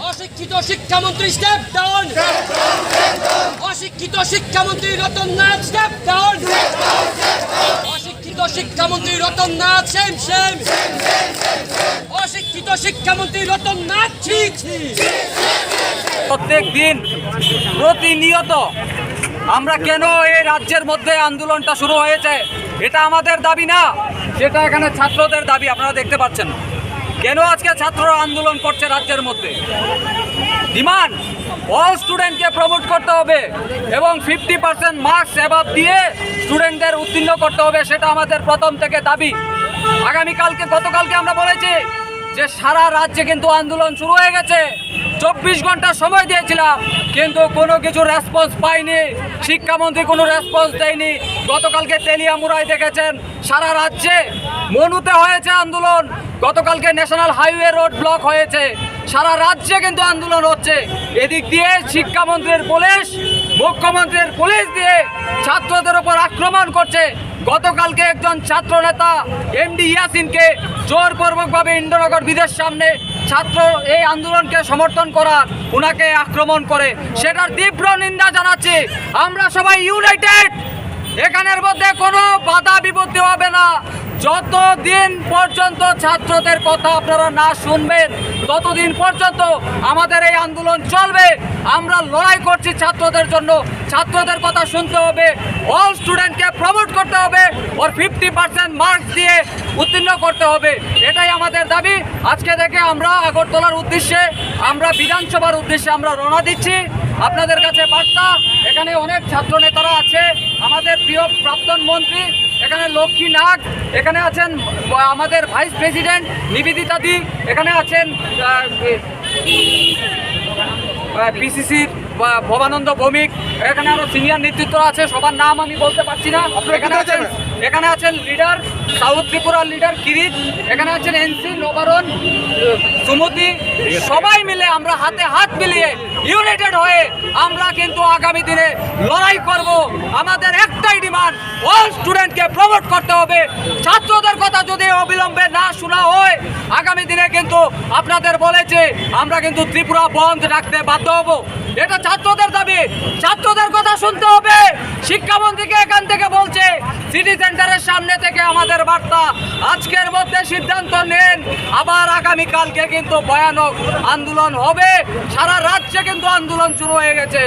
অশিক্ষিত শিক্ষামন্ত্রী step down. অশিক্ষিত শিক্ষামন্ত্রী রতন নাথ স্টেপ ডাউন। অশিক্ষিত শিক্ষামন্ত্রী রতন নাথ সেম। অশিক্ষিত শিক্ষামন্ত্রী রতন নাথ ছি। প্রত্যেক দিন প্রতিনিয়ত আমরা কেন এই রাজ্যের মধ্যে আন্দোলনটা শুরু হয়েছে, এটা আমাদের দাবি না, সেটা এখানে ছাত্রদের দাবি। আপনারা দেখতে পাচ্ছেন কেন আজকে ছাত্ররা আন্দোলন করছে রাজ্যের মধ্যে। ডিমান্ড অল স্টুডেন্টকে প্রমোট করতে হবে এবং 50% মার্কস অ্যাবাভ দিয়ে স্টুডেন্টদের উত্তীর্ণ করতে হবে, সেটা আমাদের প্রথম থেকে দাবি। গতকালকে আমরা বলেছি যে সারা রাজ্যে কিন্তু আন্দোলন শুরু হয়ে গেছে। 24 ঘন্টা সময় দিয়েছিলাম কিন্তু কোনো কিছু রেসপন্স পাইনি, শিক্ষামন্ত্রী কোনো রেসপন্স দেয়নি। গতকালকে তেলিয়ামুড়ায় দেখেছেন সারা রাজ্যে মনুতে হয়েছে আন্দোলন, গতকালকে ন্যাশনাল হাইওয়ে রোড ব্লক হয়েছে, সারা রাজ্যে কিন্তু আন্দোলন হচ্ছে। এদিক দিয়ে শিক্ষামন্ত্রীর পুলিশ, মুখ্যমন্ত্রীর পুলিশ দিয়ে ছাত্রদের উপর আক্রমণ করছে। গতকালকে একজন ছাত্র নেতা এমডি ইয়াসিনকে জোরপূর্বকভাবে ইন্দ্রনগর ব্রিজের সামনে ছাত্র এই আন্দোলনকে সমর্থন করার ওনাকে আক্রমণ করে, সেটার তীব্র নিন্দা জানাচ্ছি। আমরা সবাই ইউনাইটেড, এখানের মধ্যে কোনো বাধা বিপত্তি হবে না। যতদিন পর্যন্ত ছাত্রদের কথা আপনারা না শুনবেন ততদিন পর্যন্ত আমাদের এই আন্দোলন চলবে। আমরা লড়াই করছি ছাত্রদের জন্য, ছাত্রদের কথা শুনতে হবে, অল স্টুডেন্টকে প্রমোট করতে হবে, ওর 50% মার্কস দিয়ে উত্তীর্ণ করতে হবে, এটাই আমাদের দাবি। আজকে থেকে আমরা আগরতলার উদ্দেশ্যে, আমরা বিধানসভার উদ্দেশ্যে আমরা রওনা দিচ্ছি। আপনাদের কাছে বার্তা, এখানে অনেক ছাত্র নেতারা আছে, আমাদের প্রিয় প্রাক্তন মন্ত্রী এখানে লক্ষ্মী নাগ, এখানে আছেন আমাদের ভাইস প্রেসিডেন্ট নিবেদিতা দি, এখানে আছেন পিসিসির ভবানন্দ ভৌমিক, এখানে আরো সিনিয়র নেতৃত্ব আছে, সবার নাম আমি বলতে পারছি না। এখানে আছেন লিডার সাউথ ত্রিপুরার লিডার কিরিট, এখানে আছেন এনসি নবারণ সুমতি, সবাই মিলে আমরা হাতে হাত মিলিয়ে ইউনাইটেড হয়ে আমরা কিন্তু আগামী দিনে লড়াই করব। আমাদের একটাই ডিমান্ড, অল স্টুডেন্টকে প্রমোট করতে হবে। ছাত্রদের কথা যদি অবিলম্বে না শোনা হয়, আগামী দিনে কিন্তু আপনাদের বলেছে আমরা কিন্তু ত্রিপুরা বন্ধ রাখতে বাধ্য হব। এটা ছাত্রদের দাবি, ছাত্রদের কথা শুনতে হবে। শিক্ষামন্ত্রীকে এখান থেকে বলছে, সিটি সেন্টারের সামনে থেকে আমাদের বার্তা, আজকের মধ্যে সিদ্ধান্ত নেন, আবার আগামীকালকে কিন্তু ভয়ানক আন্দোলন হবে। সারা রাজ্যে কিন্তু আন্দোলন শুরু হয়ে গেছে।